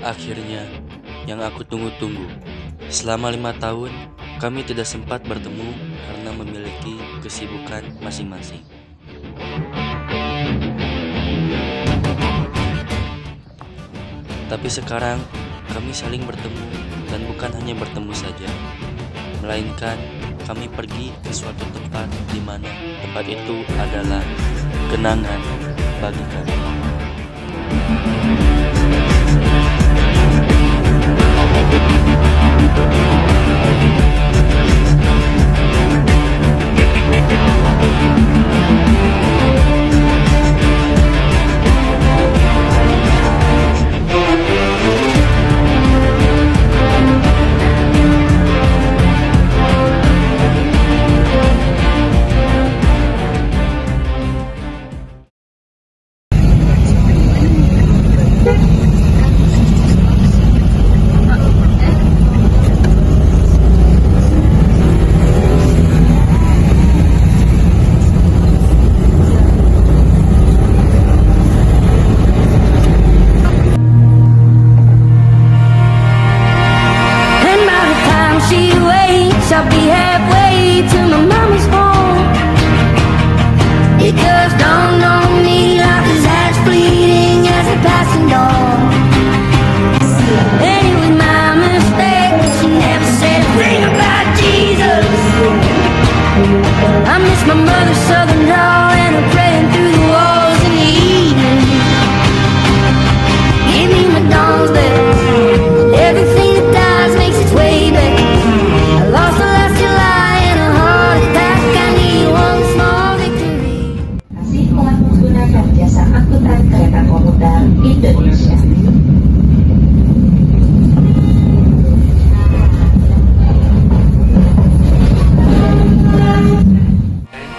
Akhirnya, yang aku tunggu-tunggu. Selama 5 tahun, kami tidak sempat bertemu karena memiliki kesibukan masing-masing. Tapi sekarang, kami saling bertemu dan bukan hanya bertemu saja, melainkan kami pergi ke suatu tempat di mana tempat itu adalah kenangan bagi kami. I'll be halfway to my mommy's home. It just dawned on me life is as fleeting as a passing dawn. And it was my mistake, she never said a thing about Jesus. I miss my mother's southern drawl and her praying through the walls in the evening. Give me my dawn's there. Everything that dies makes its way back. I lost the last July in a heart attack. I need one small victory. Masih telah menggunakan jasa angkutan kereta komuter Indonesia.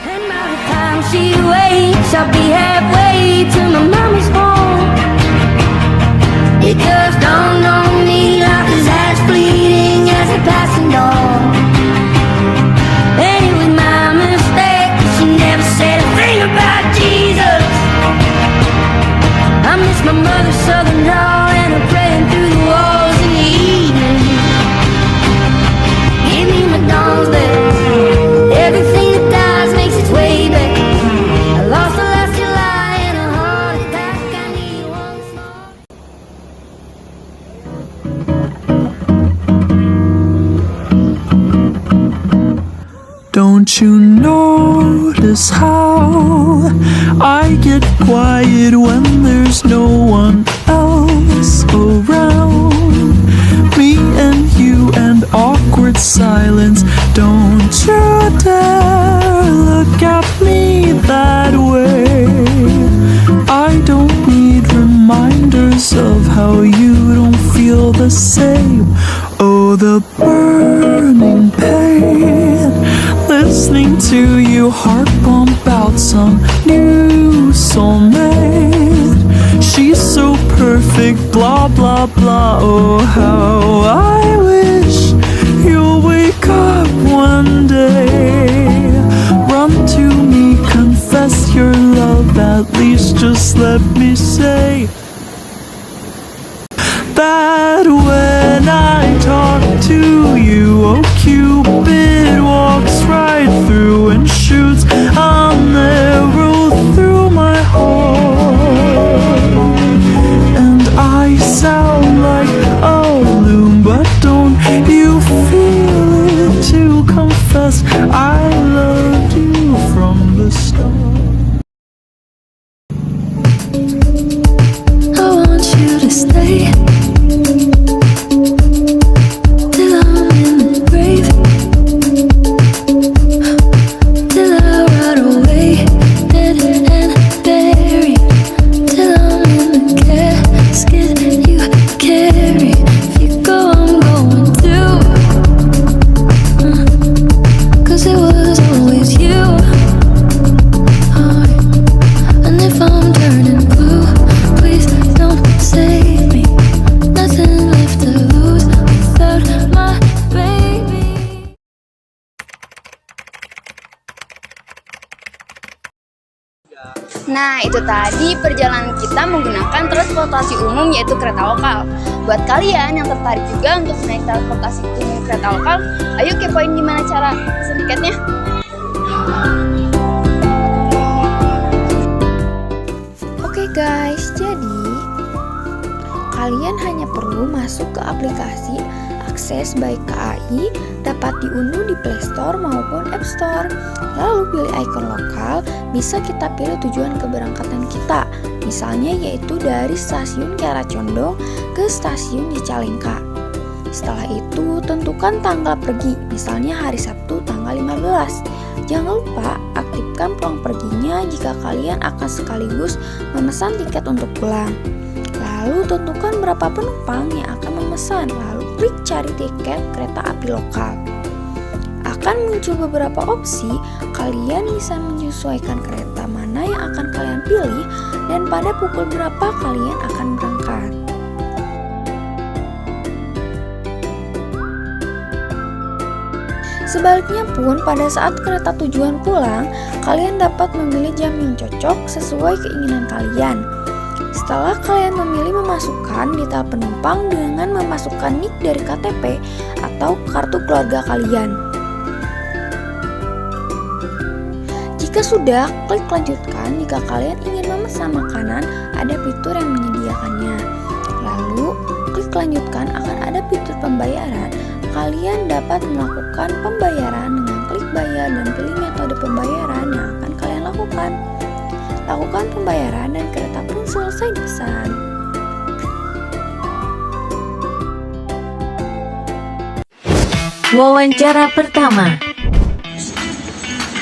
And by the time she wakes, I'll be halfway to my mommy's home. It just dawned on me life is as fleeting as a passing dawn. And it was my mistake, she never said a thing about Jesus. I miss my mother's southern drawl and her praying through the walls in the evening. Give me my dawn's there. Everything that dies makes its way back. I lost the last July in a heart attack. I need one small. Don't you notice how I get quiet when there's no one else around? Me and you and awkward silence. Don't you dare look at me that way. I don't need reminders of how you don't feel the same. Oh, the burning pain, listening to you heart pump out some new soulmate. She's so perfect, blah blah blah. Oh, how I wish you'll wake up one day. Run to me, confess your love, at least just let me say that when I talk to you, oh Cupid walks right through and shoots an arrow through my heart. And I sound like a loon, but don't you feel it to confess I loved you from the start. I want you to stay till I'm in the grave, till I rot away, dead and buried, till I'm in the casket you carry. If you go, I'm going too, 'cause it was always you. And if I'm turning blue, please don't save me. Nothing left to lose without my baby. Nah, itu tadi perjalanan kita menggunakan transportasi umum yaitu kereta lokal. Buat kalian yang tertarik juga untuk naik transportasi umum kereta lokal, ayo kepoin gimana cara pesen tiketnya. Oke guys, jadi kalian hanya perlu masuk ke aplikasi Akses by KAI, dapat diunduh di Play Store maupun App Store. Lalu pilih ikon lokal, bisa kita pilih tujuan keberangkatan kita, misalnya yaitu dari stasiun Kiara Condong ke stasiun Cicalengka. Setelah itu, tentukan tanggal pergi, misalnya hari Sabtu tanggal 15. Jangan lupa aktifkan peluang perginya jika kalian akan sekaligus memesan tiket untuk pulang. Lalu tentukan berapa penumpang yang akan memesan, lalu klik cari tiket kereta api lokal. Akan muncul beberapa opsi, kalian bisa menyesuaikan kereta mana yang akan kalian pilih dan pada pukul berapa kalian akan berangkat. Sebaliknya pun, pada saat kereta tujuan pulang, kalian dapat memilih jam yang cocok sesuai keinginan kalian. Setelah kalian memilih memasukkan detail penumpang dengan memasukkan NIK dari KTP atau kartu keluarga kalian. Jika sudah, klik lanjutkan jika kalian ingin memesan makanan, ada fitur yang menyediakannya. Lalu, klik lanjutkan akan ada fitur pembayaran. Kalian dapat melakukan pembayaran dengan klik bayar dan pilih metode pembayaran yang akan kalian lakukan. Lakukan pembayaran dan kereta pun selesai dipesan. Wawancara pertama.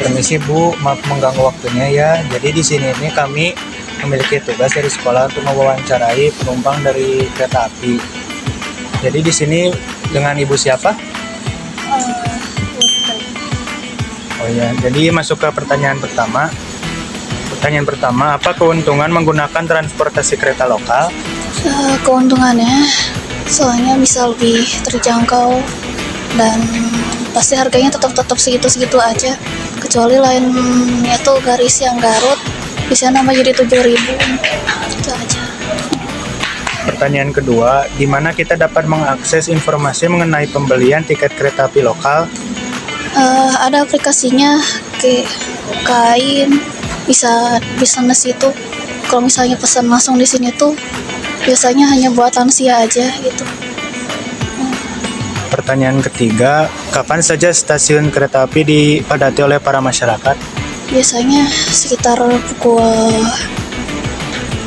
Permisi Bu, maaf mengganggu waktunya ya. Jadi di sini ini kami memiliki tugas dari sekolah untuk mewawancarai penumpang dari kereta api. Jadi di sini dengan Ibu siapa? Oh ya, jadi masuk ke pertanyaan pertama. Pertanyaan pertama, apa keuntungan menggunakan transportasi kereta lokal? Keuntungannya, soalnya bisa lebih terjangkau dan pasti harganya tetap segitu-segitu aja. Kecuali lainnya tuh garis yang Garut, bisa nambah jadi 7.000. Itu aja. Pertanyaan kedua, di mana kita dapat mengakses informasi mengenai pembelian tiket kereta api lokal? Ada aplikasinya, kayak Kain, bisa itu. Kalau misalnya pesan langsung di sini tuh biasanya hanya buat lansia aja gitu. Pertanyaan ketiga, kapan saja stasiun kereta api dipadati oleh para masyarakat? Biasanya sekitar pukul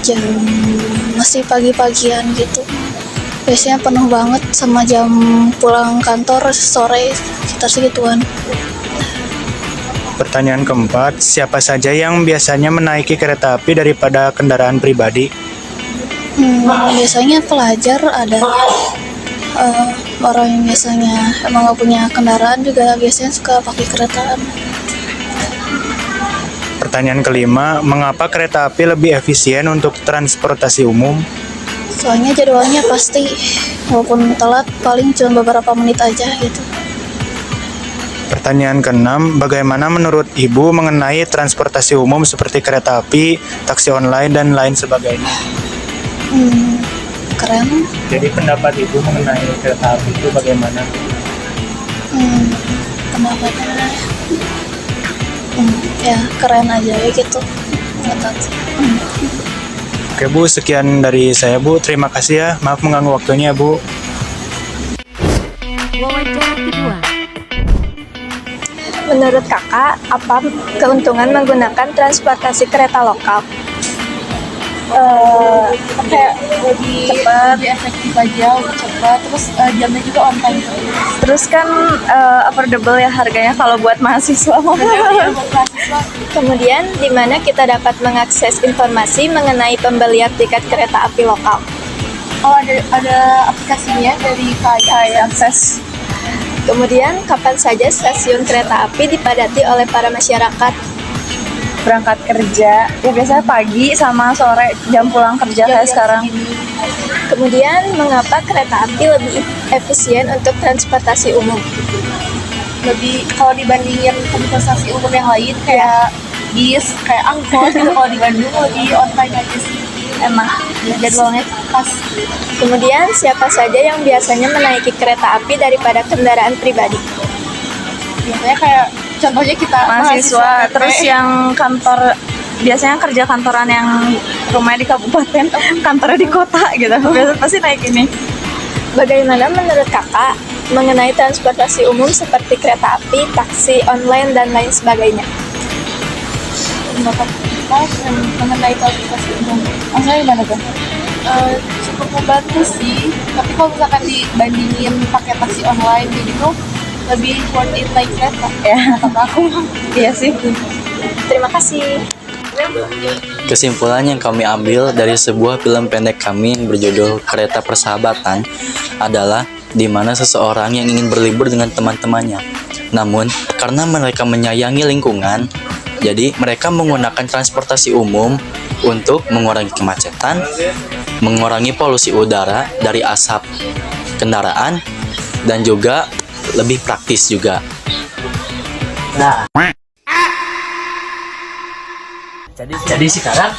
jam masih pagi-pagian gitu. Biasanya penuh banget sama jam pulang kantor sore sekitar segituan. Pertanyaan keempat, siapa saja yang biasanya menaiki kereta api daripada kendaraan pribadi? Biasanya pelajar, ada orang yang biasanya emang gak punya kendaraan juga biasanya suka pakai keretaan. Pertanyaan kelima, mengapa kereta api lebih efisien untuk transportasi umum? Soalnya jadwalnya pasti, walaupun telat paling cuma beberapa menit aja gitu. Pertanyaan keenam, bagaimana menurut Ibu mengenai transportasi umum seperti kereta api, taksi online, dan lain sebagainya? Keren. Jadi pendapat Ibu mengenai kereta api itu bagaimana? Pendapatnya ya keren aja gitu. Oke Bu, sekian dari saya Bu. Terima kasih ya. Maaf mengganggu waktunya Bu. Wawancara kedua. Menurut kakak, apa keuntungan menggunakan transportasi kereta lokal? Kayak lebih cepat, lebih efektif aja, lebih cepat, terus jamnya juga on time. Terus kan affordable ya harganya kalau buat mahasiswa. Kemudian di mana kita dapat mengakses informasi mengenai pembelian tiket kereta api lokal? Oh, ada aplikasinya dari KAI Akses. Kemudian kapan saja stasiun kereta api dipadati oleh para masyarakat? Berangkat kerja, ya biasanya pagi sama sore jam pulang kerja kayak sekarang. Kemudian mengapa kereta api lebih efisien untuk transportasi umum? Lebih kalau dibandingin transportasi umum yang lain kayak bis, kayak angkot gitu, kalau di Bandung lebih on time aja sih. enak, jadwalnya pas. Kemudian, siapa saja yang biasanya menaiki kereta api daripada kendaraan pribadi? Biasanya kayak contohnya kita mahasiswa, terus yang kantor biasanya kerja kantoran yang rumahnya di kabupaten, kantornya di kota gitu. Biasanya pasti naik ini. Bagaimana menurut kakak mengenai transportasi umum seperti kereta api, taksi, online, dan lain sebagainya? Pendapat kita mengenai transportasi umum, maksudnya gimana tuh? Cukup membantu sih, tapi kalau misalkan dibandingin pakai taksi online gitu lebih worth it naik kereta ya, kata aku. Iya sih. Terima kasih. Kesimpulan yang kami ambil dari sebuah film pendek kami yang berjudul Kereta Persahabatan adalah di mana seseorang yang ingin berlibur dengan teman-temannya. Namun, karena mereka menyayangi lingkungan, jadi mereka menggunakan transportasi umum untuk mengurangi kemacetan, mengurangi polusi udara dari asap kendaraan, dan juga lebih praktis juga. Nah, jadi sekarang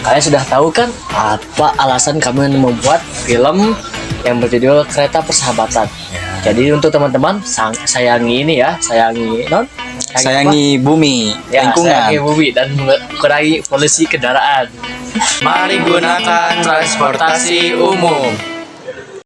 kalian sudah tahu kan apa alasan kami membuat film yang berjudul Kereta Persahabatan. Jadi untuk teman-teman sayangi ini ya, sayangi bumi, ya, lingkungan. sayangi bumi dan mengurangi polusi kendaraan. Mari gunakan transportasi umum.